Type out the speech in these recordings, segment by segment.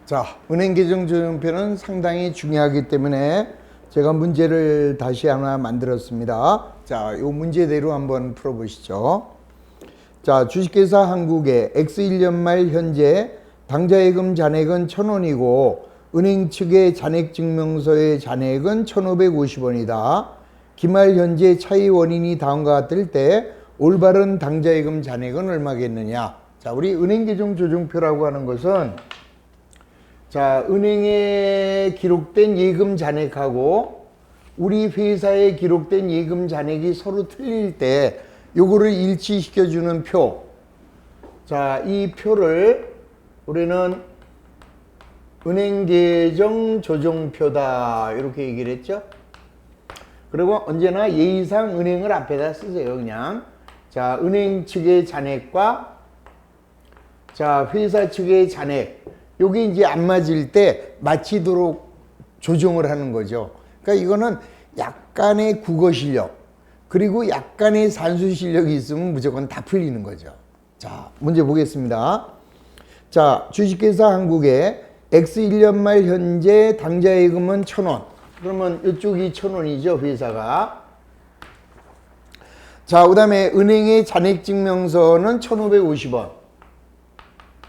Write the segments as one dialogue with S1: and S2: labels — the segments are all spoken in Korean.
S1: 자, 은행계정조정표는 상당히 중요하기 때문에 제가 문제를 다시 하나 만들었습니다. 자, 이 문제대로 한번 풀어보시죠. 자, 주식회사 한국의 X1년 말 현재 당좌예금 잔액은 1,000원이고 은행 측의 잔액증명서의 잔액은 1,550원이다. 기말 현재 차이 원인이 다음과 같을 때 올바른 당좌예금 잔액은 얼마겠느냐. 자, 우리 은행계정조정표라고 하는 것은 자, 은행에 기록된 예금 잔액하고 우리 회사에 기록된 예금 잔액이 서로 틀릴 때 요거를 일치시켜주는 표. 자, 이 표를 우리는 은행계정 조정표다 이렇게 얘기를 했죠. 그리고 언제나 예의상 은행을 앞에다 쓰세요. 그냥 자, 은행 측의 잔액과 자, 회사 측의 잔액 요게 이제 안 맞을 때 맞히도록 조정을 하는 거죠. 그러니까 이거는 약간의 국어 실력 그리고 약간의 산수 실력이 있으면 무조건 다 풀리는 거죠. 자, 문제 보겠습니다. 자, 주식회사 한국의 X1년 말 현재 당좌예금은 1,000원. 그러면 이쪽이 1,000원이죠, 회사가. 자, 그 다음에 은행의 잔액증명서는 1,550원.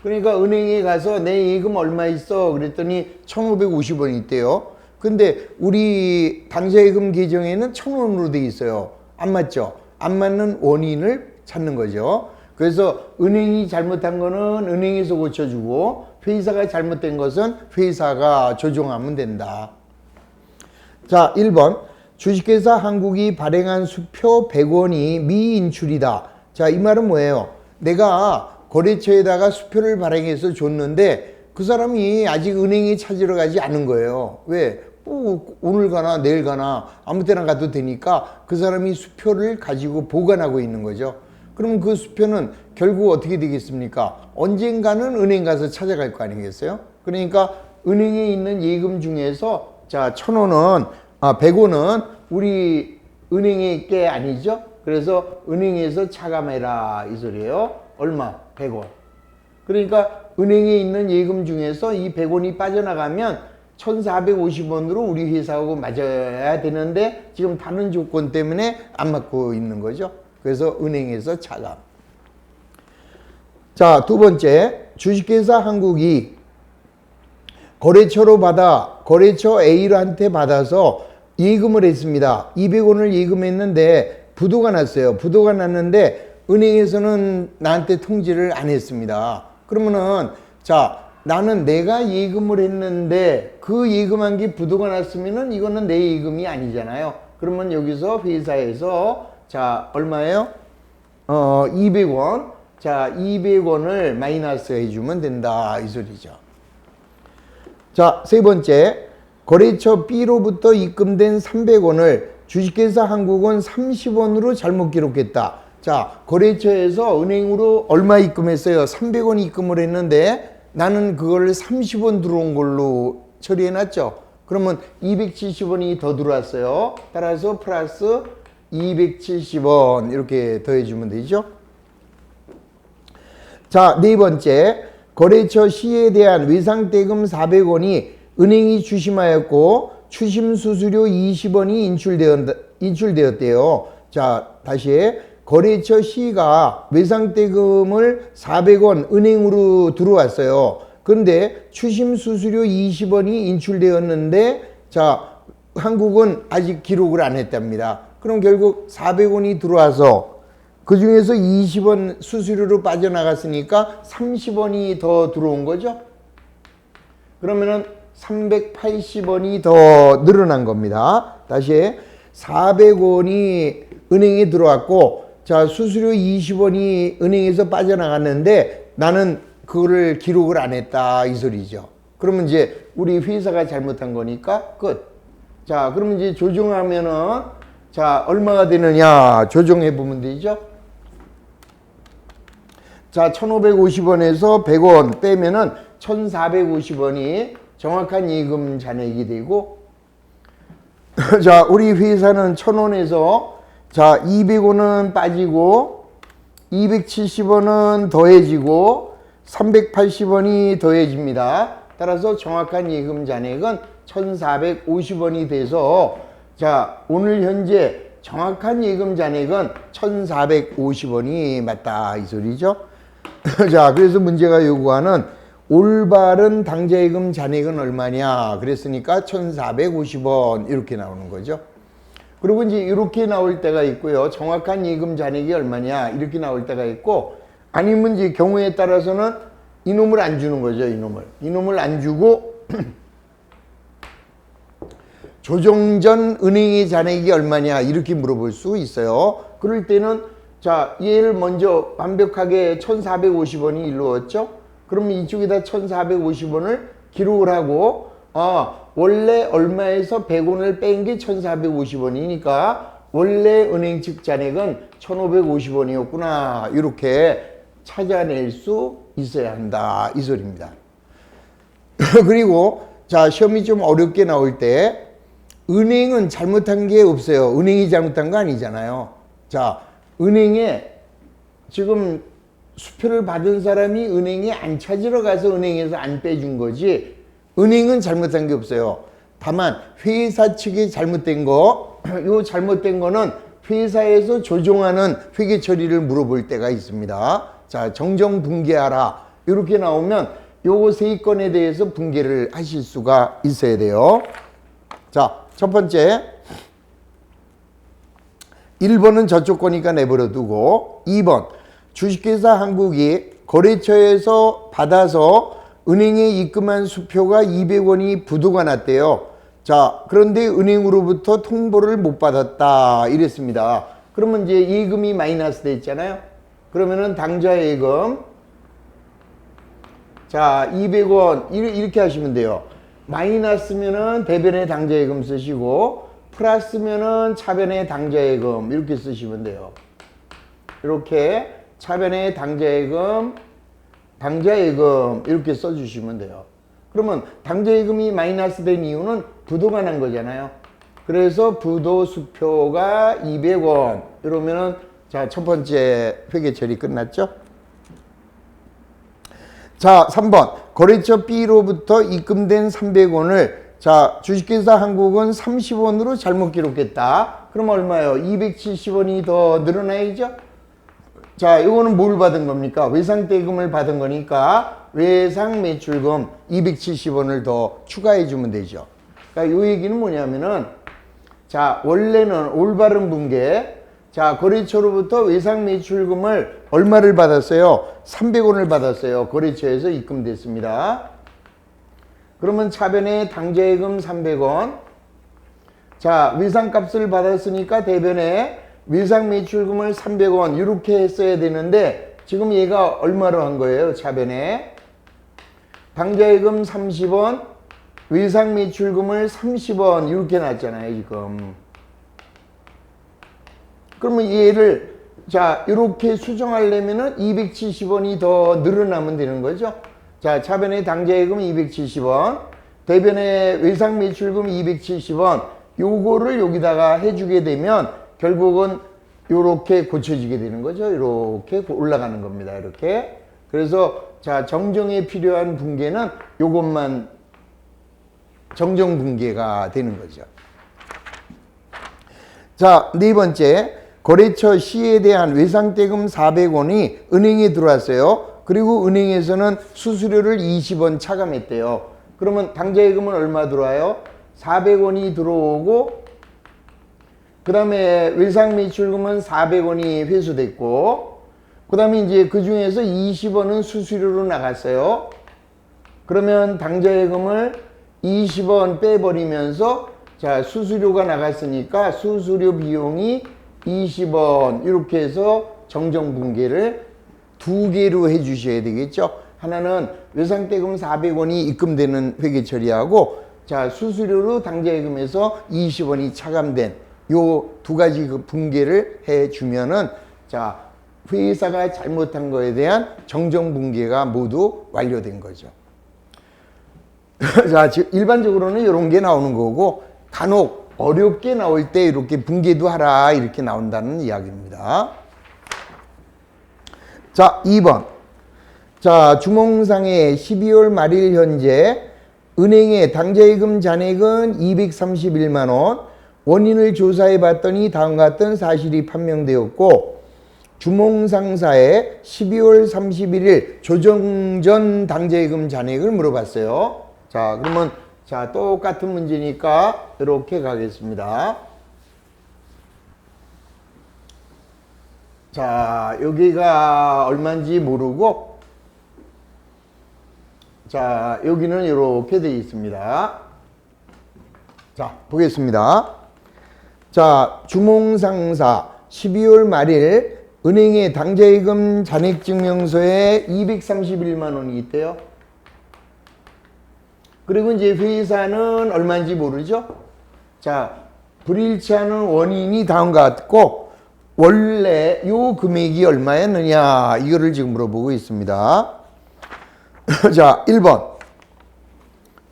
S1: 그러니까 은행에 가서 내 예금 얼마 있어? 그랬더니 1,550원이 있대요. 근데 우리 당좌예금 계정에는 1,000원으로 돼 있어요. 안 맞죠? 안 맞는 원인을 찾는 거죠. 그래서 은행이 잘못한 거는 은행에서 고쳐주고 회사가 잘못된 것은 회사가 조정하면 된다. 자, 1번 주식회사 한국이 발행한 수표 100원이 미인출이다. 자, 이 말은 뭐예요? 내가 거래처에다가 수표를 발행해서 줬는데 그 사람이 아직 은행에 찾으러 가지 않은 거예요. 왜? 오늘 가나 내일 가나 아무 때나 가도 되니까 그 사람이 수표를 가지고 보관하고 있는 거죠. 그럼 그 수표는 결국 어떻게 되겠습니까? 언젠가는 은행 가서 찾아갈 거 아니겠어요? 그러니까 은행에 있는 예금 중에서 자, 1,000원은 100원은 우리 은행의 게 아니죠. 그래서 은행에서 차감해라 이 소리예요. 얼마? 100원. 그러니까 은행에 있는 예금 중에서 이 100원이 빠져나가면 1,450원으로 우리 회사하고 맞아야 되는데 지금 다른 조건 때문에 안 맞고 있는 거죠. 그래서 은행에서 차감. 자, 두 번째, 주식회사 한국이 거래처로 거래처 A한테 받아서 예금을 했습니다. 200원을 예금했는데 부도가 났어요. 부도가 났는데 은행에서는 나한테 통지를 안 했습니다. 그러면은 자, 나는 내가 예금을 했는데 그 예금한 게 부도가 났으면은 이거는 내 예금이 아니잖아요. 그러면 여기서 회사에서 자, 얼마예요? 200원. 자, 200원을 마이너스 해주면 된다 이 소리죠. 자, 세 번째, 거래처 B로부터 입금된 300원을 주식회사 한국은 30원으로 잘못 기록했다. 자, 거래처에서 은행으로 얼마 입금했어요? 300원 입금을 했는데 나는 그걸 30원 들어온 걸로 처리해놨죠. 그러면 270원이 더 들어왔어요. 따라서 플러스 270원 이렇게 더해주면 되죠. 자, 네 번째, 거래처 C에 대한 외상대금 400원이 은행이 추심하였고 추심수수료 20원이 인출되었대요. 자, 다시 거래처 C가 외상대금을 400원 은행으로 들어왔어요. 그런데 추심수수료 20원이 인출되었는데 자, 한국은 아직 기록을 안 했답니다. 그럼 결국 400원이 들어와서 그 중에서 20원 수수료로 빠져나갔으니까 30원이 더 들어온 거죠. 그러면은 380원이 더 늘어난 겁니다. 다시 400원이 은행에 들어왔고 자, 수수료 20원이 은행에서 빠져나갔는데 나는 그거를 기록을 안 했다 이 소리죠. 그러면 이제 우리 회사가 잘못한 거니까 끝. 자, 그러면 이제 조정하면은 자, 얼마가 되느냐 조정해 보면 되죠. 자, 1,550원에서 100원 빼면은 1,450원이 정확한 예금 잔액이 되고 자, 우리 회사는 1,000원에서 자, 200원은 빠지고 270원은 더해지고 380원이 더해집니다. 따라서 정확한 예금 잔액은 1,450원이 돼서 자, 오늘 현재 정확한 예금 잔액은 1,450원이 맞다 이 소리죠. 자, 그래서 문제가 요구하는 올바른 당좌예금 잔액은 얼마냐 그랬으니까 1,450원 이렇게 나오는 거죠. 그리고 이제 이렇게 나올 때가 있고요. 정확한 예금 잔액이 얼마냐 이렇게 나올 때가 있고, 아니면 이제 경우에 따라서는 이놈을 안 주는 거죠. 이놈을 안 주고 조정 전 은행의 잔액이 얼마냐 이렇게 물어볼 수 있어요. 그럴 때는 자, 얘를 먼저 완벽하게 1,450원이 이루었죠. 그러면 이쪽에다 1,450원을 기록을 하고 원래 얼마에서 100원을 뺀 게 1,450원이니까 원래 은행 측 잔액은 1,550원이었구나 이렇게 찾아낼 수 있어야 한다 이 소리입니다. 그리고 자, 시험이 좀 어렵게 나올 때 은행은 잘못한 게 없어요. 은행이 잘못한 거 아니잖아요. 자, 은행에 지금 수표를 받은 사람이 은행에 안 찾으러 가서 은행에서 안 빼준 거지 은행은 잘못한 게 없어요. 다만 회사 측이 잘못된 거, 요 잘못된 거는 회사에서 조정하는 회계 처리를 물어볼 때가 있습니다. 자, 정정 붕괴하라 이렇게 나오면 요거 세 건에 대해서 붕괴를 하실 수가 있어야 돼요. 자, 첫 번째 1번은 저쪽 거니까 내버려 두고, 2번 주식회사 한국이 거래처에서 받아서 은행에 입금한 수표가 200원이 부도가 났대요. 자, 그런데 은행으로부터 통보를 못 받았다 이랬습니다. 그러면 이제 예금이 마이너스 됐잖아요. 그러면은 당좌예금 자 200원 이렇게 하시면 돼요. 마이너스면은 대변의 당좌예금 쓰시고 플러스면은 차변의 당좌예금 이렇게 쓰시면 돼요. 이렇게 차변의 당좌예금 이렇게 써주시면 돼요. 그러면 당좌예금이 마이너스 된 이유는 부도가 난 거잖아요. 그래서 부도 수표가 200원 이러면은 자, 첫 번째 회계 처리 끝났죠? 자, 3번 거래처 B로부터 입금된 300원을 자, 주식회사 한국은 30원으로 잘못 기록했다. 그럼 얼마예요? 270원이 더 늘어나야죠? 자, 이거는 뭘 받은 겁니까? 외상대금을 받은 거니까 외상 매출금 270원을 더 추가해 주면 되죠. 그러니까 이 얘기는 뭐냐면은 자, 원래는 올바른 붕괴 자, 거래처로부터 외상 매출금을 얼마를 받았어요? 300원을 받았어요. 거래처에서 입금됐습니다. 그러면 차변에 당좌예금 300원 자, 외상값을 받았으니까 대변에 외상 매출금을 300원 이렇게 했어야 되는데 지금 얘가 얼마로 한 거예요? 차변에 당좌예금 30원 외상 매출금을 30원 이렇게 놨잖아요 지금. 그러면 얘를 자 이렇게 수정하려면은 270원이 더 늘어나면 되는 거죠. 자, 차변에 당좌예금 270원 대변에 외상 매출금 270원 요거를 여기다가 해주게 되면 결국은 이렇게 고쳐지게 되는 거죠. 이렇게 올라가는 겁니다. 이렇게. 그래서 자, 정정에 필요한 붕괴는 요것만 정정 붕괴가 되는 거죠. 자, 네 번째 거래처 C에 대한 외상대금 400원이 은행에 들어왔어요. 그리고 은행에서는 수수료를 20원 차감했대요. 그러면 당좌예금은 얼마 들어와요? 400원이 들어오고 그 다음에 외상매출금은 400원이 회수됐고 그 다음에 이제 그 중에서 20원은 수수료로 나갔어요. 그러면 당좌예금을 20원 빼버리면서 자, 수수료가 나갔으니까 수수료 비용이 20원 이렇게 해서 정정분괴를 두 개로 해 주셔야 되겠죠. 하나는 외상대금 400원이 입금되는 회계 처리하고 자, 수수료로 당좌예금에서 20원이 차감된 요 두 가지 그 분괴를 해 주면은 자, 회사가 잘못한 거에 대한 정정분괴가 모두 완료된 거죠. 자, 일반적으로는 이런 게 나오는 거고 간혹 어렵게 나올 때 이렇게 분괴도 하라 이렇게 나온다는 이야기입니다. 자, 2번. 자, 주몽상의 12월 말일 현재 은행의 당좌예금 잔액은 231만 원. 원인을 조사해 봤더니 다음과 같은 사실이 판명되었고 주몽상사의 12월 31일 조정 전 당좌예금 잔액을 물어봤어요. 자, 그러면 자, 똑같은 문제니까 이렇게 가겠습니다. 자, 여기가 얼마인지 모르고 자, 여기는 이렇게 되어 있습니다. 자, 보겠습니다. 자, 주몽상사 12월 말일 은행의 당좌예금 잔액증명서에 231만 원이 있대요. 그리고 이제 회사는 얼마인지 모르죠? 자, 불일치 않은 원인이 다음과 같고 원래 요 금액이 얼마였느냐 이거를 지금 물어보고 있습니다. 자, 1번.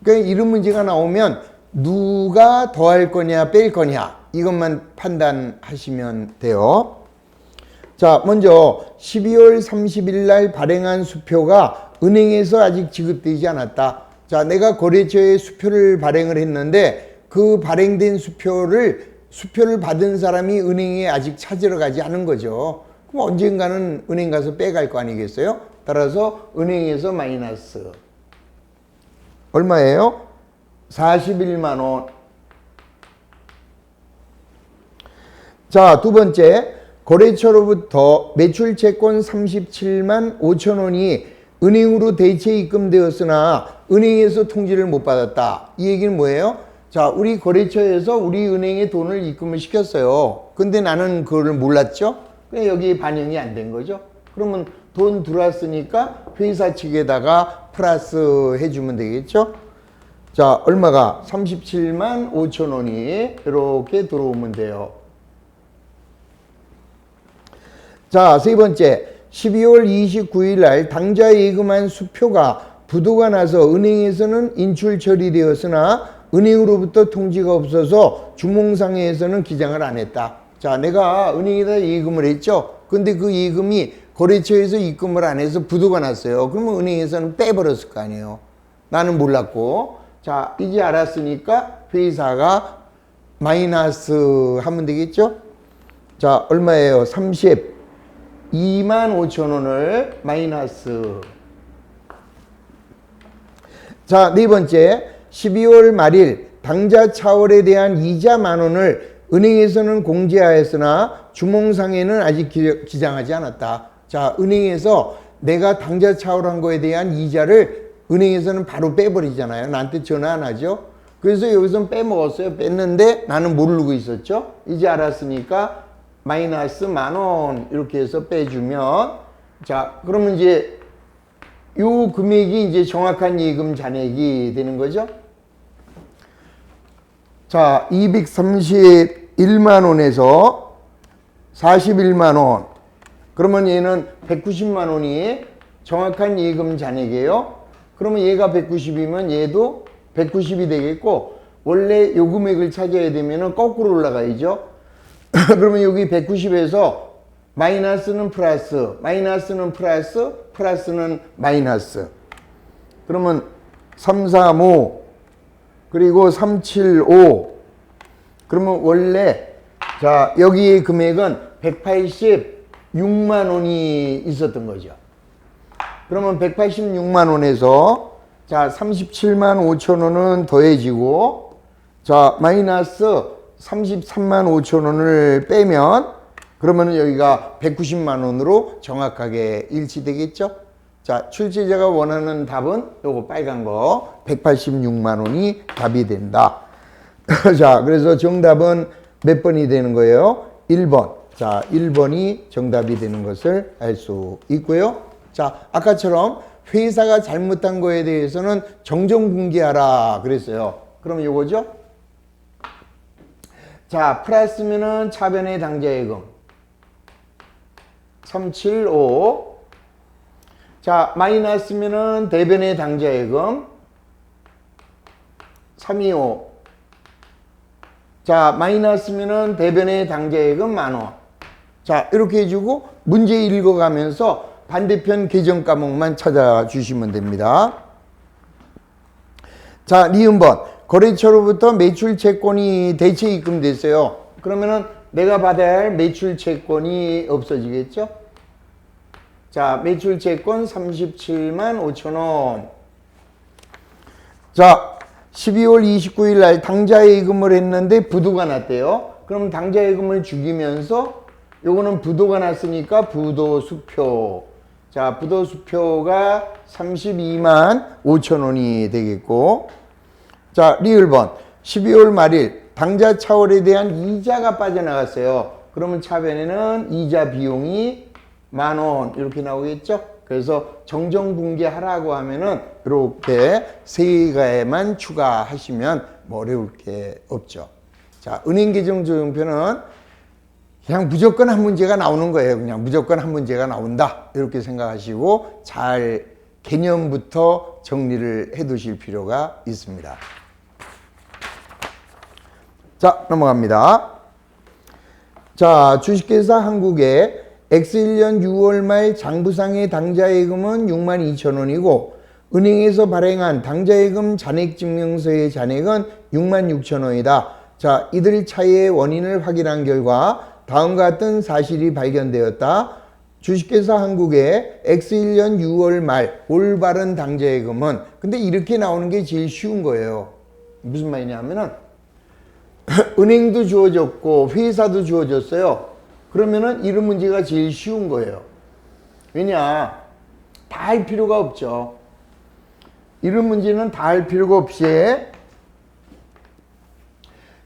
S1: 그러니까 이런 문제가 나오면 누가 더할 거냐 뺄 거냐 이것만 판단하시면 돼요. 자, 먼저 12월 30일 날 발행한 수표가 은행에서 아직 지급되지 않았다. 자, 내가 거래처에 수표를 발행을 했는데 그 발행된 수표를 받은 사람이 은행에 아직 찾으러 가지 않은 거죠. 그럼 언젠가는 은행 가서 빼갈 거 아니겠어요? 따라서 은행에서 마이너스 얼마예요? 41만 원. 자, 두 번째, 거래처로부터 매출채권 37만 5천 원이 은행으로 대체 입금되었으나 은행에서 통지를 못 받았다. 이 얘기는 뭐예요? 자, 우리 거래처에서 우리 은행에 돈을 입금을 시켰어요. 근데 나는 그거를 몰랐죠? 그냥 여기 반영이 안 된 거죠. 그러면 돈 들어왔으니까 회사 측에다가 플러스 해주면 되겠죠? 자, 얼마가? 37만 5천 원이 이렇게 들어오면 돼요. 자, 세 번째, 12월 29일 날 당좌 예금한 수표가 부도가 나서 은행에서는 인출 처리되었으나 은행으로부터 통지가 없어서 주몽상에서는 기장을 안 했다. 자, 내가 은행에다 예금을 했죠. 근데 그 예금이 거래처에서 입금을 안 해서 부도가 났어요. 그러면 은행에서는 빼버렸을 거 아니에요. 나는 몰랐고. 자, 이제 알았으니까 회사가 마이너스 하면 되겠죠? 자, 얼마예요? 32만 5천 원을 마이너스. 자, 네 번째, 12월 말일 당좌 차월에 대한 이자 만 원을 은행에서는 공제하였으나 주몽상에는 아직 기장하지 않았다. 자, 은행에서 내가 당좌 차월한 거에 대한 이자를 은행에서는 바로 빼버리잖아요. 나한테 전화 안 하죠. 그래서 여기서는 빼먹었어요. 뺐는데 나는 모르고 있었죠. 이제 알았으니까 마이너스 만 원 이렇게 해서 빼주면, 자, 그러면 이제 요 금액이 이제 정확한 예금 잔액이 되는 거죠. 자, 231만 원에서 41만 원. 그러면 얘는 190만 원이 정확한 예금 잔액이에요. 그러면 얘가 190이면 얘도 190이 되겠고, 원래 요 금액을 찾아야 되면은 거꾸로 올라가야죠. 그러면 여기 190에서 마이너스는 플러스, 마이너스는 플러스, 플러스는 마이너스. 그러면 335 그리고 375. 그러면 원래 자, 여기의 금액은 186만 원이 있었던 거죠. 그러면 186만 원에서 자, 37만 5천 원은 더해지고, 자, 마이너스 33만 5천 원을 빼면 그러면 여기가 190만 원으로 정확하게 일치되겠죠? 자, 출제자가 원하는 답은 요거 빨간 거 186만 원이 답이 된다. 자, 그래서 정답은 몇 번이 되는 거예요? 1번. 자, 1번이 정답이 되는 것을 알 수 있고요. 자, 아까처럼 회사가 잘못한 거에 대해서는 정정 공개하라 그랬어요. 그럼 요거죠? 자, 플러스면은 차변의 당좌예금 375. 자, 마이너스면은 대변의 당좌예금 325. 자, 마이너스면은 대변의 당좌예금 만원. 자, 이렇게 해주고 문제 읽어가면서 반대편 계정 과목만 찾아주시면 됩니다. 자, 니은번. 거래처로부터 매출 채권이 대체 입금됐어요. 그러면은 내가 받아야 할 매출 채권이 없어지겠죠? 자, 매출 채권 37만 5천 원. 자, 12월 29일 날 당좌예금을 했는데 부도가 났대요. 그럼 당좌예금을 죽이면서 요거는 부도가 났으니까 부도수표. 자, 부도수표가 32만 5천 원이 되겠고. 자, 리을번. 12월 말일 당좌 차월에 대한 이자가 빠져나갔어요. 그러면 차변에는 이자 비용이 10,000원 이렇게 나오겠죠? 그래서 정정분기하라고 하면은 이렇게 세가에만 추가하시면 뭐 어려울 게 없죠. 자, 은행계정조정표는 그냥 무조건 한 문제가 나오는 거예요. 그냥 무조건 한 문제가 나온다. 이렇게 생각하시고 잘 개념부터 정리를 해 두실 필요가 있습니다. 자, 넘어갑니다. 자, 주식회사 한국의 X1년 6월 말 장부상의 당좌예금은 62,000원이고 은행에서 발행한 당좌예금 잔액증명서의 잔액은 66,000원이다. 자, 이들 차이의 원인을 확인한 결과 다음과 같은 사실이 발견되었다. 주식회사 한국의 X1년 6월 말 올바른 당좌예금은, 근데 이렇게 나오는 게 제일 쉬운 거예요. 무슨 말이냐면은 은행도 주어졌고 회사도 주어졌어요. 그러면은 이런 문제가 제일 쉬운 거예요. 왜냐? 다 할 필요가 없죠. 이런 문제는 다 할 필요가 없이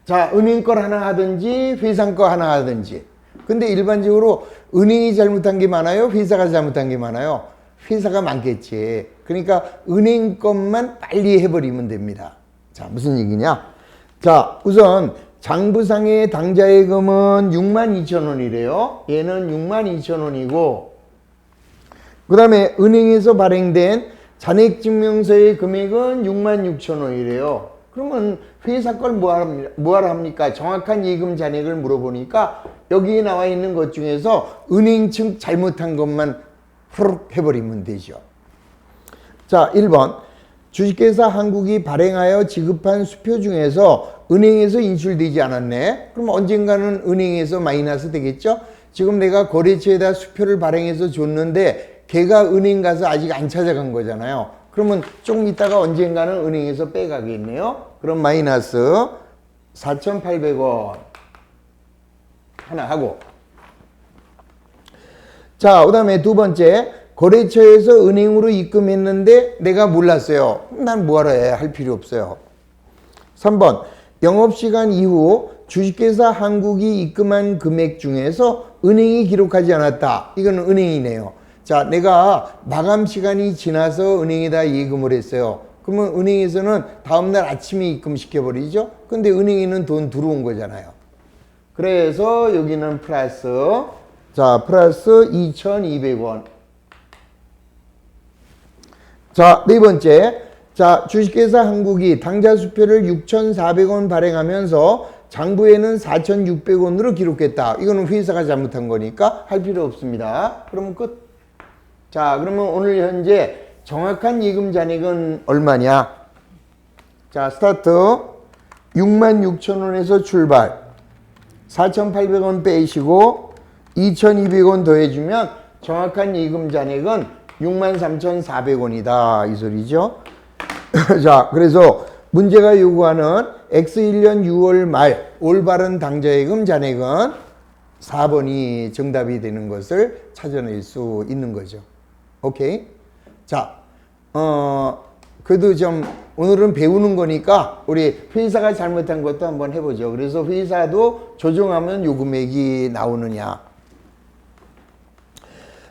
S1: 자, 은행 걸 하나 하든지 회사 거 하나 하든지. 근데 일반적으로 은행이 잘못한 게 많아요? 회사가 잘못한 게 많아요? 회사가 많겠지. 그러니까 은행 것만 빨리 해버리면 됩니다. 자, 무슨 얘기냐? 자, 우선 장부상의 당좌예금은 62,000원이래요. 얘는 62,000원이고 그 다음에 은행에서 발행된 잔액증명서의 금액은 66,000원이래요. 그러면 회사 걸 뭐하러 합니까? 정확한 예금 잔액을 물어보니까 여기에 나와 있는 것 중에서 은행 측 잘못한 것만 후룩 해버리면 되죠. 자, 1번. 주식회사 한국이 발행하여 지급한 수표 중에서 은행에서 인출되지 않았네. 그럼 언젠가는 은행에서 마이너스 되겠죠? 지금 내가 거래처에다 수표를 발행해서 줬는데 걔가 은행 가서 아직 안 찾아간 거잖아요. 그러면 조금 있다가 언젠가는 은행에서 빼가겠네요. 그럼 마이너스 4,800원 하나 하고, 자, 그 다음에 두 번째, 거래처에서 은행으로 입금했는데 내가 몰랐어요. 난 뭐하러 해? 할 필요 없어요. 3번, 영업시간 이후 주식회사 한국이 입금한 금액 중에서 은행이 기록하지 않았다. 이건 은행이네요. 자, 내가 마감 시간이 지나서 은행에다 예금을 했어요. 그러면 은행에서는 다음날 아침에 입금시켜버리죠. 근데 은행에는 돈 들어온 거잖아요. 그래서 여기는 플러스, 자, 플러스 2,200원. 자, 네 번째. 자, 주식회사 한국이 당좌수표를 6,400원 발행하면서 장부에는 4,600원으로 기록했다. 이거는 회사가 잘못한 거니까 할 필요 없습니다. 그러면 끝. 자, 그러면 오늘 현재 정확한 예금 잔액은 얼마냐? 자, 스타트. 66,000원에서 출발. 4,800원 빼시고 2,200원 더해주면 정확한 예금 잔액은 63,400원이다. 이 소리죠. 자, 그래서 문제가 요구하는 X1년 6월 말 올바른 당좌예금 잔액은 4번이 정답이 되는 것을 찾아낼 수 있는 거죠. 오케이. 자, 그래도 좀 오늘은 배우는 거니까 우리 회사가 잘못한 것도 한번 해보죠. 그래서 회사도 조정하면 요 금액이 나오느냐.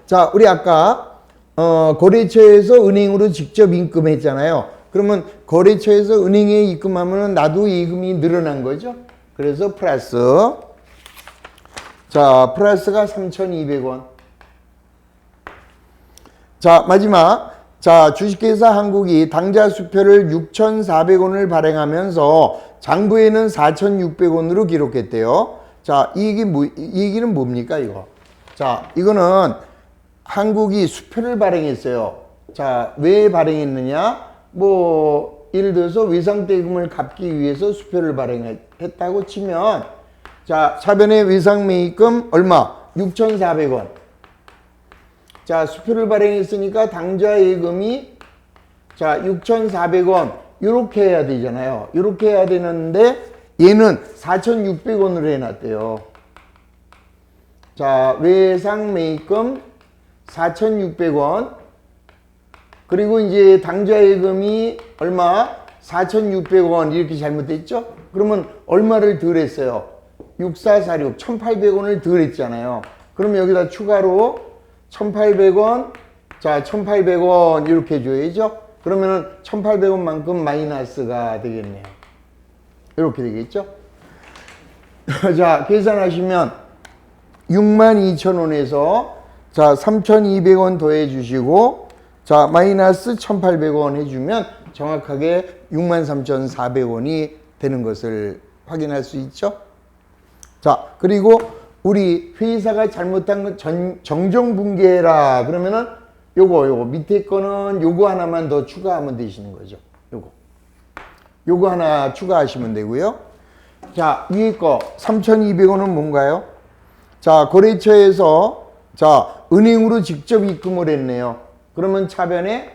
S1: 자, 우리 아까 거래처에서 은행으로 직접 입금했잖아요. 그러면 거래처에서 은행에 입금하면 나도 예금이 늘어난 거죠. 그래서 플러스, 자, 플러스가 3,200원. 자, 마지막. 자, 주식회사 한국이 당좌수표를 6,400원을 발행하면서 장부에는 4,600원으로 기록했대요. 자, 이 얘기는 뭡니까, 이거? 자, 이거는 한국이 수표를 발행했어요. 자, 왜 발행했느냐? 뭐 예를 들어서 외상대금을 갚기 위해서 수표를 발행했다고 치면, 자, 차변의 외상매입금 얼마? 6,400원. 자, 수표를 발행했으니까 당좌 예금이 자, 6,400원. 요렇게 해야 되잖아요. 요렇게 해야 되는데 얘는 4,600원으로 해놨대요. 자, 외상매입금 4,600원. 그리고 이제 당좌 예금이 얼마? 4,600원 이렇게 잘못됐죠? 그러면 얼마를 덜 했어요? 6446, 1,800원을 덜 했잖아요. 그럼 여기다 추가로 1,800원, 자, 1,800원 이렇게 줘야죠? 그러면은 1,800원만큼 마이너스가 되겠네요. 이렇게 되겠죠? 자, 계산하시면 62,000원에서 자, 3,200원 더해 주시고 자, 마이너스 1,800원 해주면 정확하게 63,400원이 되는 것을 확인할 수 있죠. 자, 그리고 우리 회사가 잘못한 건 정정분계라 그러면은 요거 밑에 거는 요거 하나만 더 추가하면 되시는 거죠. 요거 하나 추가하시면 되고요. 자, 위에 거 3,200원은 뭔가요? 자, 거래처에서 자, 은행으로 직접 입금을 했네요. 그러면 차변에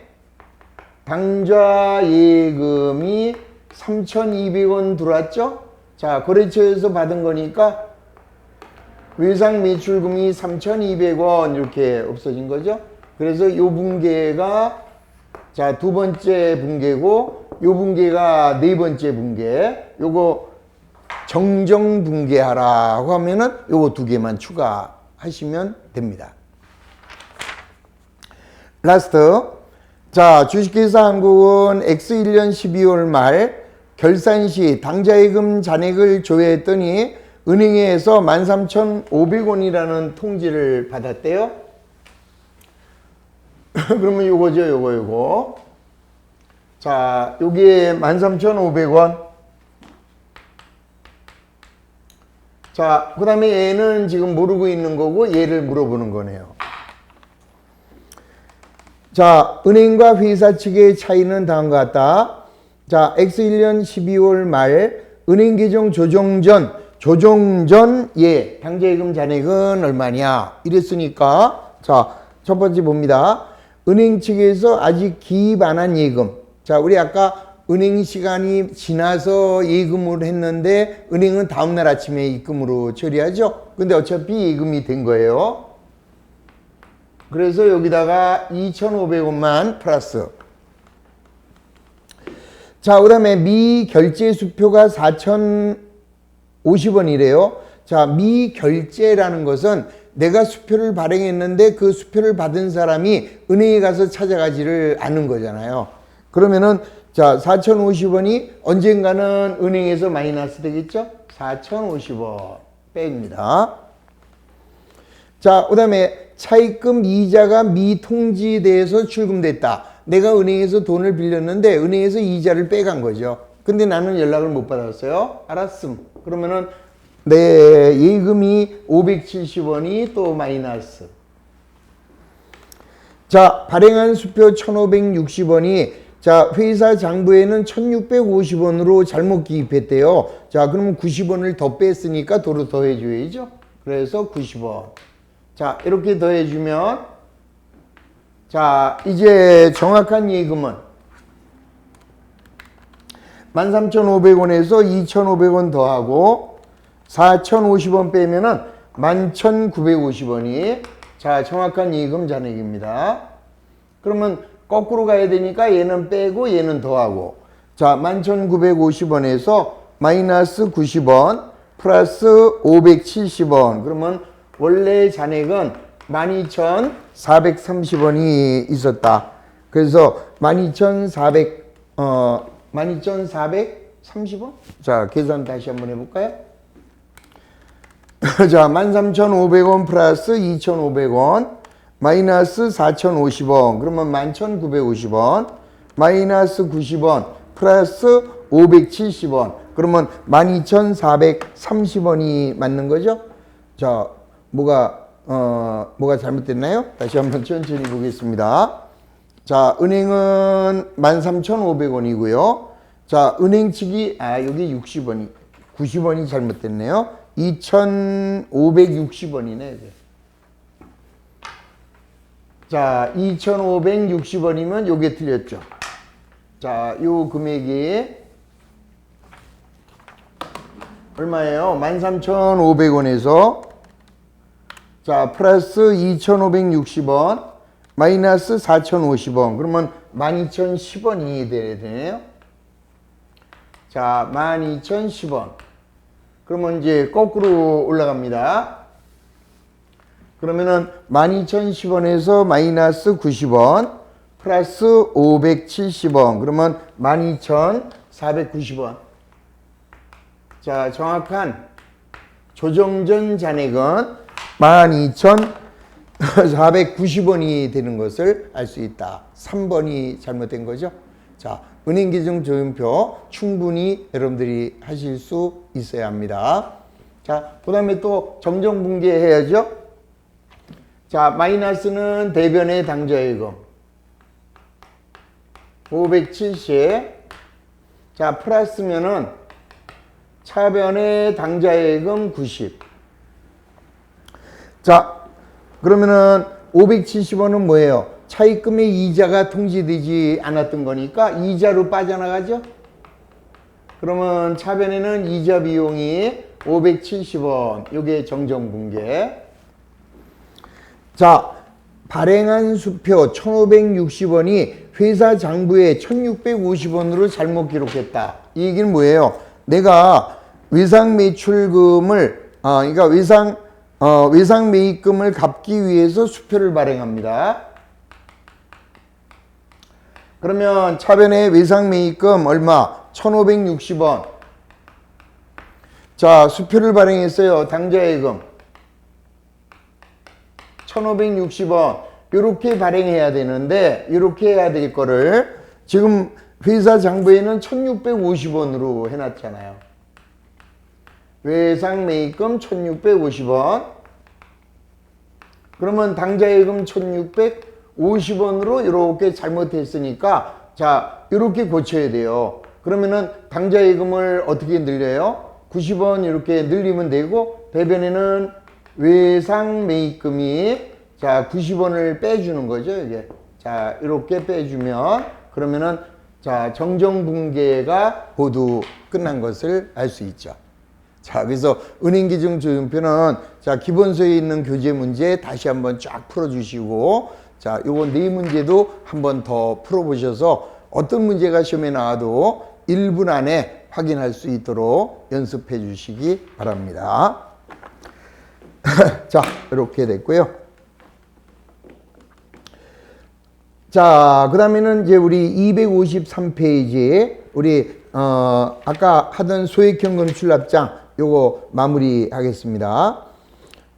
S1: 당좌 예금이 3,200원 들어왔죠? 자, 거래처에서 받은 거니까 외상 매출금이 3,200원 이렇게 없어진 거죠? 그래서 요 분계가 자, 두 번째 분계고 요 분계가 네 번째 분계. 요거 정정 분계하라고 하면은 요거 두 개만 추가하시면 됩니다. 라스트. 자, 주식회사 한국은 X1년 12월 말 결산 시 당좌예금 잔액을 조회했더니 은행에서 13,500원이라는 통지를 받았대요. 그러면 요거죠, 요거. 자, 요게 13,500원. 자, 그 다음에 얘는 지금 모르고 있는 거고 얘를 물어보는 거네요. 자, 은행과 회사 측의 차이는 다음과 같다. 자, X1년 12월 말 은행 계정 조정 전 예, 당좌예금 잔액은 얼마냐 이랬으니까 자, 첫 번째 봅니다. 은행 측에서 아직 기입 안 한 예금. 자, 우리 아까 은행 시간이 지나서 예금을 했는데 은행은 다음날 아침에 입금으로 처리하죠. 근데 어차피 예금이 된 거예요. 그래서 여기다가 2,500원만 플러스. 자, 그 다음에 미결제 수표가 4,050원이래요. 자, 미결제라는 것은 내가 수표를 발행했는데 그 수표를 받은 사람이 은행에 가서 찾아가지를 않는 거잖아요. 그러면은 자, 4,050원이 언젠가는 은행에서 마이너스 되겠죠? 4,050원 뺍니다. 자, 그 다음에 차입금 이자가 미통지돼서 출금됐다. 내가 은행에서 돈을 빌렸는데 은행에서 이자를 빼간 거죠. 근데 나는 연락을 못 받았어요. 알았음. 그러면은 내 예금이 570원이 또 마이너스. 자, 발행한 수표 1,560원이 자, 회사 장부에는 1,650원으로 잘못 기입했대요. 자, 그러면 90원을 더 뺐으니까 도로 더해줘야죠. 그래서 90원. 자, 이렇게 더해주면 자, 이제 정확한 예금은 13,500원에서 2,500원 더하고 4,050원 빼면은 11,950원이 자, 정확한 예금 잔액입니다. 그러면 거꾸로 가야 되니까 얘는 빼고 얘는 더하고 자, 11,950원에서 마이너스 90원 플러스 570원. 그러면 원래 잔액은 12,430원이 있었다. 그래서 12,430원? 자, 계산 다시 한번 해볼까요? 자, 13,500원 플러스 2,500원 마이너스 4,050원. 그러면 11,950원 마이너스 90원 플러스 570원. 그러면 12,430원이 맞는 거죠? 자, 뭐가 잘못됐나요? 다시 한번 천천히 보겠습니다. 자, 은행은 13,500원이고요. 자, 은행 측이, 여기 60원이, 90원이 잘못됐네요. 2,560원이네, 이게. 자, 2,560원이면 요게 틀렸죠. 자, 요 금액이 얼마예요? 13,500원에서 자, 플러스 2,560원 마이너스 4,050원. 그러면 12,010원이 되네요. 자, 12,010원. 그러면 이제 거꾸로 올라갑니다. 그러면은 12,010원에서 마이너스 90원 플러스 570원. 그러면 12,490원. 자, 정확한 조정전 잔액은 12,490원이 되는 것을 알 수 있다. 3번이 잘못된 거죠. 자, 은행계정 조연표 충분히 여러분들이 하실 수 있어야 합니다. 자, 그 다음에 또 정정분계 해야죠. 자, 마이너스는 대변의 당좌예금 570. 자, 플러스면은 차변의 당좌예금 90. 자, 그러면은 570원은 뭐예요? 차입금의 이자가 통지되지 않았던 거니까 이자로 빠져나가죠? 그러면 차변에는 이자 비용이 570원. 요게 정정분계. 자, 발행한 수표 1,560원이 회사 장부에 1,650원으로 잘못 기록했다. 이 얘기는 뭐예요? 내가 외상 매출금을, 그러니까 외상 매입금을 갚기 위해서 수표를 발행합니다. 그러면 차변에 외상 매입금 얼마? 1,560원. 자, 수표를 발행했어요. 당좌예금 1,560원. 요렇게 발행해야 되는데, 요렇게 해야 될 거를 지금 회사 장부에는 1,650원으로 해놨잖아요. 외상 매입금 1,650원. 그러면 당좌예금 1,650원으로 이렇게 잘못했으니까, 자, 이렇게 고쳐야 돼요. 그러면은 당좌예금을 어떻게 늘려요? 90원 이렇게 늘리면 되고, 대변에는 외상 매입금이 자 90원을 빼주는 거죠, 이게. 자, 이렇게 빼주면 그러면은 자 정정분계가 모두 끝난 것을 알 수 있죠. 자, 그래서 은행기준 조연표는 자 기본서에 있는 교재 문제 다시 한번 쫙 풀어주시고, 자 요거 네 문제도 한번 더 풀어보셔서 어떤 문제가 시험에 나와도 1분 안에 확인할 수 있도록 연습해 주시기 바랍니다. 자, 이렇게 됐고요. 자, 그 다음에는 이제 우리 253페이지에 우리 아까 하던 소액현금 출납장 요거 마무리 하겠습니다.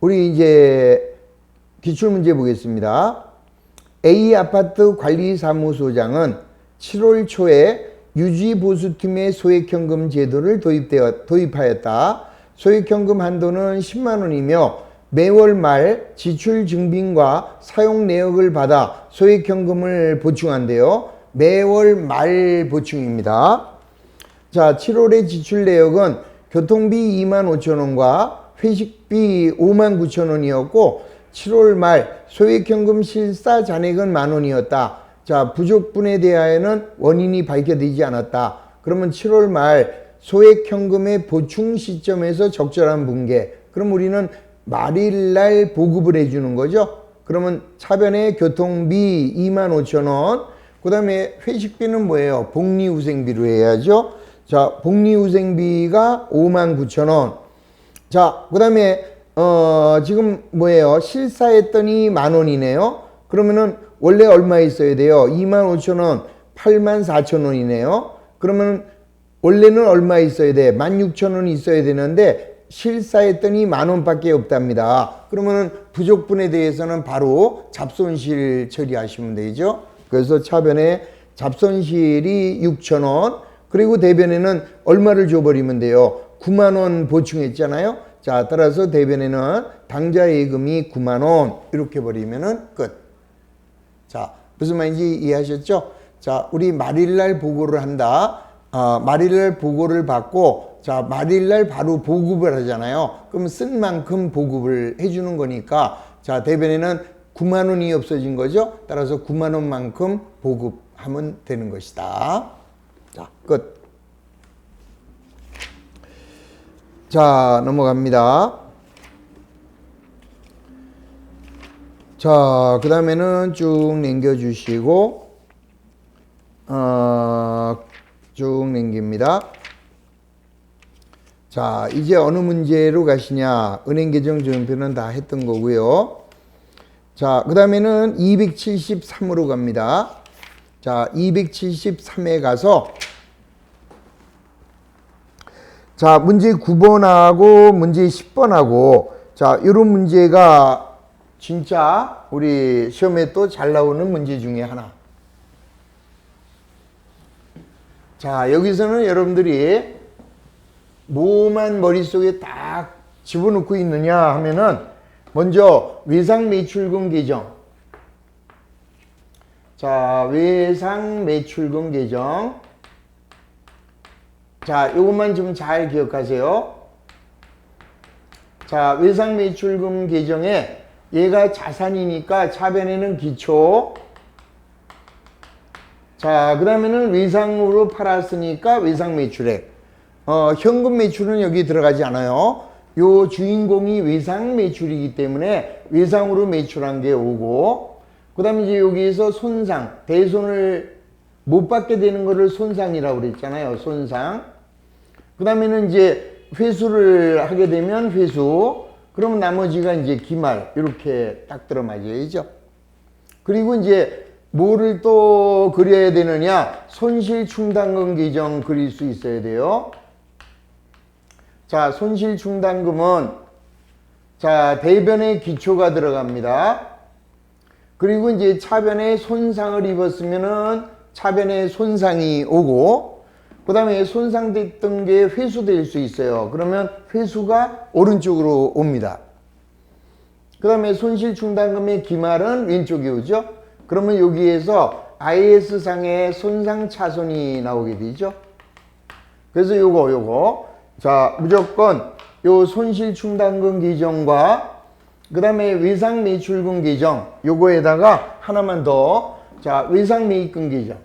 S1: 우리 이제 기출문제 보겠습니다. A 아파트 관리사무소장은 7월 초에 유지보수팀의 소액현금 제도를 도입하였다. 소액현금 한도는 10만 원이며 매월 말 지출 증빙과 사용 내역을 받아 소액현금을 보충한대요. 매월 말 보충입니다. 자, 7월의 지출 내역은 교통비 25,000원과 회식비 59,000원이었고 7월 말 소액현금 실사 잔액은 10,000원이었다. 자, 부족분에 대하여는 원인이 밝혀지지 않았다. 그러면 7월 말 소액현금의 보충 시점에서 적절한 분계. 그럼 우리는 말일날 보급을 해주는 거죠. 그러면 차변에 교통비 25,000원, 그 다음에 회식비는 뭐예요? 복리후생비로 해야죠. 자, 복리후생비가 59,000원. 자, 그 다음에 지금 뭐예요? 실사했더니 10,000원이네요. 그러면은 원래 얼마 있어야 돼요? 25,000원, 84,000원이네요. 그러면 원래는 얼마 있어야 돼? 16,000원 있어야 되는데 실사했더니 10,000원밖에 없답니다. 그러면은 부족분에 대해서는 바로 잡손실 처리하시면 되죠. 그래서 차변에 잡손실이 6,000원, 그리고 대변에는 얼마를 줘버리면 돼요? 90,000원 보충했잖아요. 자, 따라서 대변에는 당좌예금이 90,000원 이렇게 버리면은 끝. 자, 무슨 말인지 이해하셨죠? 자, 우리 말일날 보고를 한다. 말일날 보고를 받고 자 말일날 바로 보급을 하잖아요. 그럼 쓴 만큼 보급을 해주는 거니까 자 대변에는 9만 원이 없어진 거죠. 따라서 9만 원만큼 보급하면 되는 것이다. 자 끝. 자 넘어갑니다. 자 그 다음에는 쭉 넘겨주시고 쭉 넘깁니다. 자 이제 어느 문제로 가시냐. 은행계정 조정표는 다 했던 거고요. 자 그 다음에는 273으로 갑니다. 자 273에 가서 자 문제 9번하고 문제 10번하고 자 이런 문제가 진짜 우리 시험에 또 잘 나오는 문제 중에 하나. 자 여기서는 여러분들이 뭐만 머릿속에 딱 집어넣고 있느냐 하면은 먼저 외상매출금 계정. 자 외상매출금 계정. 자 요것만 좀 잘 기억하세요. 자 외상매출금 계정에 얘가 자산이니까 차변에는 기초. 자 그 다음에는 외상으로 팔았으니까 외상매출액. 현금 매출은 여기 들어가지 않아요. 요 주인공이 외상 매출이기 때문에 외상으로 매출한 게 오고, 그 다음에 이제 여기에서 손상, 대손을 못 받게 되는 거를 손상이라고 그랬잖아요. 손상. 그 다음에는 이제 회수를 하게 되면 회수. 그러면 나머지가 이제 기말. 이렇게 딱 들어맞아야죠. 그리고 이제 뭐를 또 그려야 되느냐. 손실충당금 계정 그릴 수 있어야 돼요. 자, 손실충당금은 자, 대변에 기초가 들어갑니다. 그리고 이제 차변에 손상을 입었으면은 차변에 손상이 오고, 그 다음에 손상됐던 게 회수될 수 있어요. 그러면 회수가 오른쪽으로 옵니다. 그 다음에 손실충당금의 기말은 왼쪽에 오죠. 그러면 여기에서 IS상의 손상차손이 나오게 되죠. 그래서 요거 자 무조건 요 손실충당금 계정과 그 다음에 외상매출금 계정 요거에다가 하나만 더. 자 외상매입금 계정.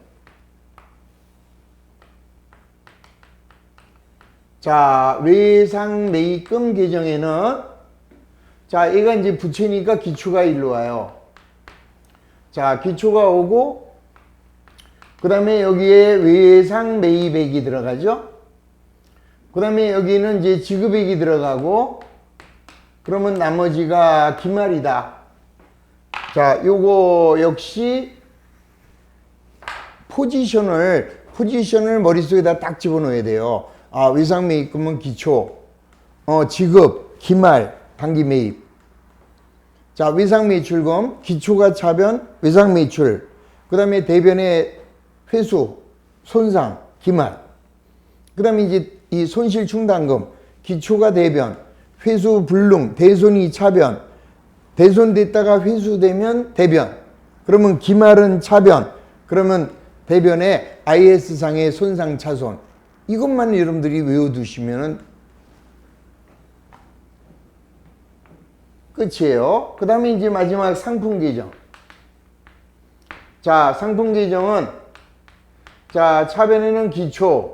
S1: 자 외상매입금 계정에는 자 얘가 이제 붙이니까 기초가 일로 와요. 자 기초가 오고 그 다음에 여기에 외상매입액이 들어가죠. 그 다음에 여기는 이제 지급액이 들어가고, 그러면 나머지가 기말이다. 자 요거 역시 포지션을 머릿속에다 딱 집어넣어야 돼요. 아 외상매입금은 기초, 지급, 기말, 단기매입. 자 외상매출금, 기초가 차변, 외상매출. 그 다음에 대변의 회수, 손상, 기말. 그 다음에 이제 이 손실충당금, 기초가 대변, 회수 불능, 대손이 차변, 대손됐다가 회수되면 대변, 그러면 기말은 차변, 그러면 대변에 IS상의 손상차손. 이것만 여러분들이 외워두시면 끝이에요. 그 다음에 이제 마지막 상품계정. 자 상품계정은 자 차변에는 기초,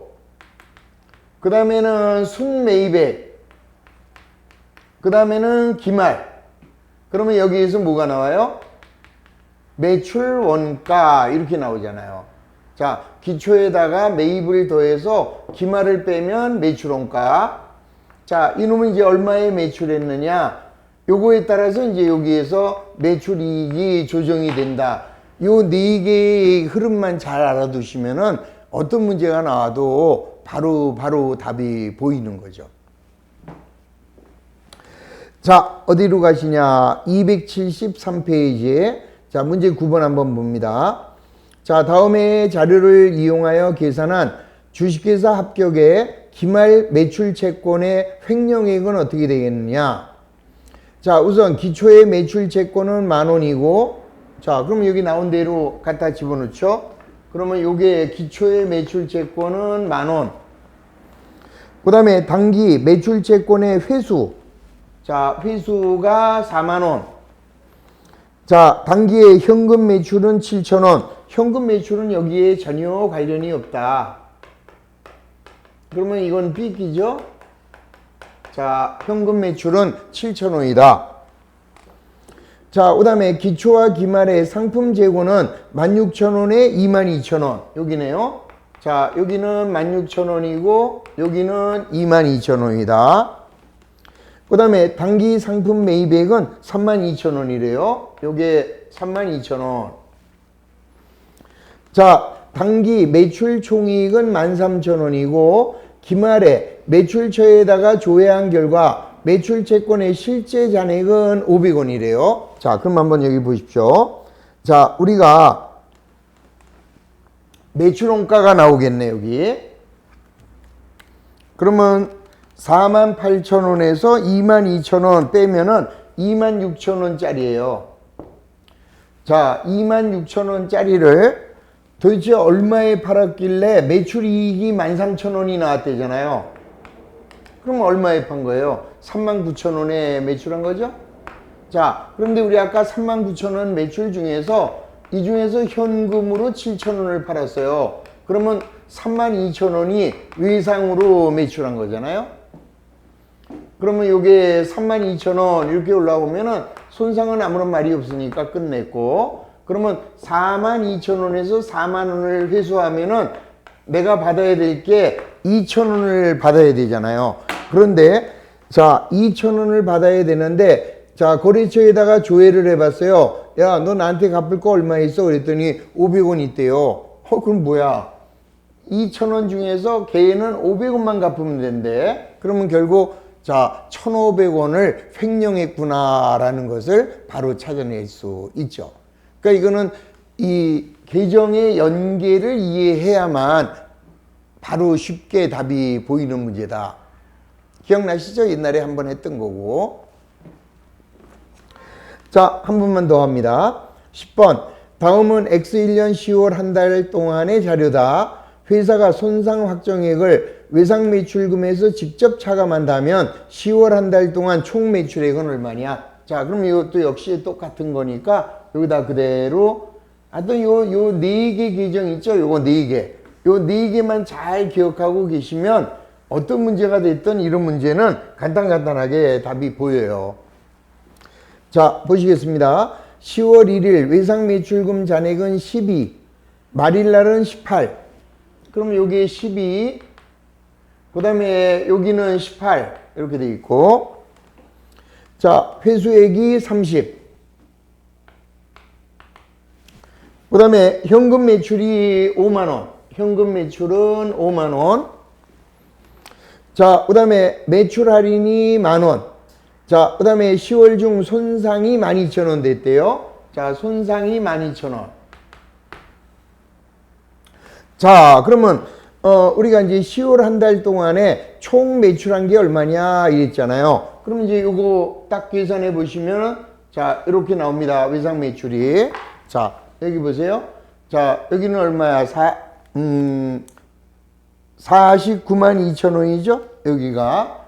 S1: 그 다음에는 순매입액, 그 다음에는 기말. 그러면 여기에서 뭐가 나와요? 매출 원가 이렇게 나오잖아요. 자 기초에다가 매입을 더해서 기말을 빼면 매출 원가. 자 이놈은 이제 얼마에 매출했느냐, 요거에 따라서 이제 여기에서 매출이익이 조정이 된다. 요 네 개의 흐름만 잘 알아두시면은 어떤 문제가 나와도 바로 답이 보이는 거죠. 자 어디로 가시냐. 273페이지에 자 문제 9번 한번 봅니다. 자 다음에 자료를 이용하여 계산한 주식회사 합격의 기말 매출채권의 횡령액은 어떻게 되겠느냐. 자 우선 기초의 매출채권은 10,000원이고, 자 그럼 여기 나온 대로 갖다 집어넣죠. 그러면 요게 기초의 매출채권은 10,000원. 그 다음에 단기 매출채권의 회수. 자, 회수가 40,000원. 자, 단기의 현금 매출은 7,000원. 현금 매출은 여기에 전혀 관련이 없다. 그러면 이건 삐끼죠? 자, 현금 매출은 7,000원이다. 자, 그 다음에 기초와 기말의 상품 재고는 16,000원에 22,000원. 여기네요. 자, 여기는 16,000원이고 여기는 22,000원이다. 그 다음에 단기 상품 매입액은 32,000원이래요. 요게 32,000원. 자, 단기 매출 총이익은 13,000원이고 기말에 매출처에다가 조회한 결과 매출채권의 실제 잔액은 500원이래요. 자, 그럼 한번 여기 보십시오. 자, 우리가 매출원가가 나오겠네, 여기. 그러면 48,000원에서 22,000원 빼면은 26,000원짜리예요. 자, 26,000원짜리를 도대체 얼마에 팔았길래 매출이익이 13,000원이 나왔대잖아요. 그럼 얼마에 판 거예요? 39,000원에 매출한 거죠? 자, 그런데 우리 아까 39,000원 매출 중에서 이 중에서 현금으로 7,000원을 팔았어요. 그러면 32,000원이 외상으로 매출한 거잖아요. 그러면 이게 32,000원 이렇게 올라오면은 손상은 아무런 말이 없으니까 끝냈고, 그러면 42,000원에서 40,000원을 회수하면은 내가 받아야 될 게 2,000원을 받아야 되잖아요. 그런데 자, 2,000원을 받아야 되는데 자, 거래처에다가 조회를 해봤어요. 야, 너 나한테 갚을 거 얼마 있어? 그랬더니 500원 있대요. 그럼 뭐야? 2,000원 중에서 걔는 500원만 갚으면 된대. 그러면 결국 자, 1,500원을 횡령했구나라는 것을 바로 찾아낼 수 있죠. 그러니까 이거는 이 계정의 연계를 이해해야만 바로 쉽게 답이 보이는 문제다. 기억나시죠? 옛날에 한번 했던 거고. 자, 한 번만 더 합니다. 10번. 다음은 X1년 10월 한 달 동안의 자료다. 회사가 손상 확정액을 외상 매출금에서 직접 차감한다면 10월 한 달 동안 총 매출액은 얼마냐? 자, 그럼 이것도 역시 똑같은 거니까 여기다 그대로 하여튼 요 4개 계정 있죠? 요거 4개. 요 4개만 잘 기억하고 계시면 어떤 문제가 됐든 이런 문제는 간단하게 답이 보여요. 자, 보시겠습니다. 10월 1일 외상 매출금 잔액은 12, 말일날은 18. 그럼 여기에 12, 그 다음에 여기는 18 이렇게 돼 있고, 자, 회수액이 30. 그 다음에 현금 매출이 5만원. 현금 매출은 5만원. 자, 그 다음에 매출 할인이 10,000원. 자, 그 다음에 10월 중 손상이 12,000원 됐대요. 자, 손상이 12,000원. 자, 그러면 우리가 이제 10월 한 달 동안에 총 매출한 게 얼마냐 이랬잖아요. 그럼 이제 요거 딱 계산해 보시면 자, 이렇게 나옵니다. 외상 매출이. 자, 여기 보세요. 자, 여기는 얼마야? 49만 2천 원이죠? 여기가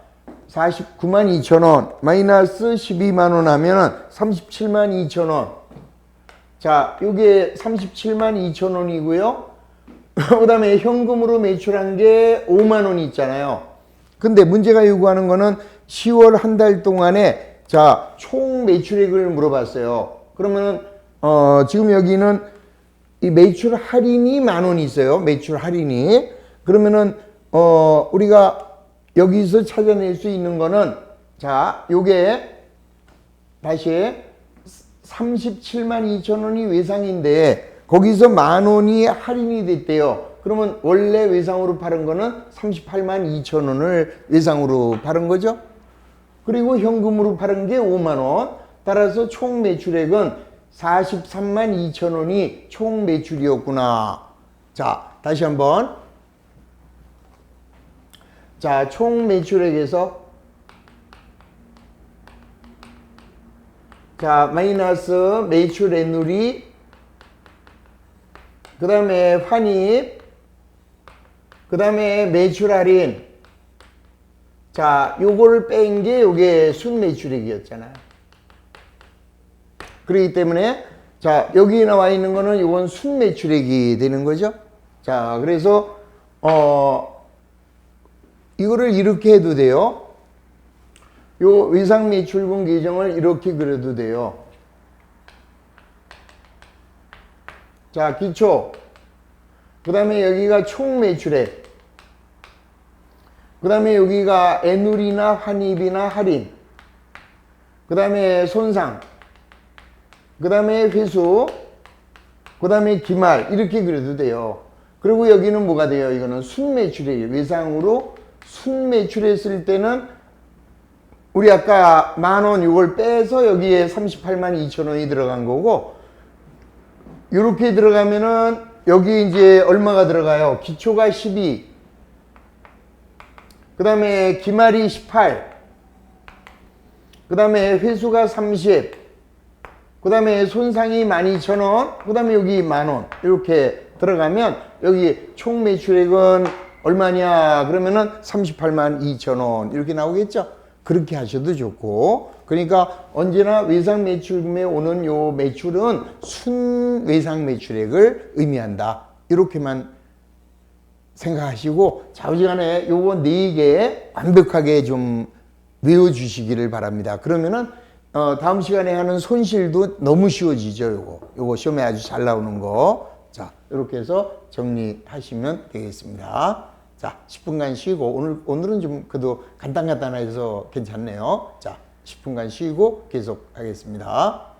S1: 49만 2천 원 마이너스 12만 원 하면은 37만 2천 원. 자, 요게 37만 2천 원이고요. 그 다음에 현금으로 매출한 게 5만 원 있잖아요. 근데 문제가 요구하는 거는 10월 한 달 동안에 자, 총 매출액을 물어봤어요. 그러면은 지금 여기는 이 매출 할인이 10,000원 있어요. 매출 할인이. 그러면은 우리가 여기서 찾아낼 수 있는 거는 자, 요게 다시 37만 2천 원이 외상인데 거기서 10,000원이 할인이 됐대요. 그러면 원래 외상으로 팔은 거는 38만 2천 원을 외상으로 팔은 거죠. 그리고 현금으로 팔은 게 5만 원. 따라서 총 매출액은 43만 2천 원이 총 매출이었구나. 자, 다시 한번. 자, 총 매출액에서 자, 마이너스 매출액률이 그 다음에 환입, 그 다음에 매출 할인. 자, 요거를 뺀 게 요게 순매출액이었잖아요. 그렇기 때문에 자, 여기 나와 있는 거는 요건 순매출액이 되는 거죠. 자, 그래서 이거를 이렇게 해도 돼요. 요 외상매출분 계정을 이렇게 그려도 돼요. 자, 기초. 그 다음에 여기가 총매출액. 그 다음에 여기가 애누리나 환입이나 할인. 그 다음에 손상. 그 다음에 회수. 그 다음에 기말. 이렇게 그려도 돼요. 그리고 여기는 뭐가 돼요? 이거는 순매출액이에요. 외상으로 순매출했을 때는 우리 아까 10,000원 이걸 빼서 여기에 38만 2천 원이 들어간 거고, 이렇게 들어가면은 여기 이제 얼마가 들어가요? 기초가 12, 그 다음에 기말이 18, 그 다음에 회수가 30, 그 다음에 손상이 12,000원, 그 다음에 여기 10,000원 이렇게 들어가면 여기 총 매출액은 얼마냐 그러면은 38만 2천 원 이렇게 나오겠죠. 그렇게 하셔도 좋고, 그러니까 언제나 외상 매출금에 오는 요 매출은 순 외상 매출액을 의미한다. 이렇게만 생각하시고 좌우지간에 요거 4개 완벽하게 좀 외워주시기를 바랍니다. 그러면은 다음 시간에 하는 손실도 너무 쉬워지죠. 요거 시험에 아주 잘 나오는 거. 자, 이렇게 해서 정리하시면 되겠습니다. 자, 10분간 쉬고, 오늘은 좀 그래도 간단간단해서 괜찮네요. 자, 10분간 쉬고 계속 하겠습니다.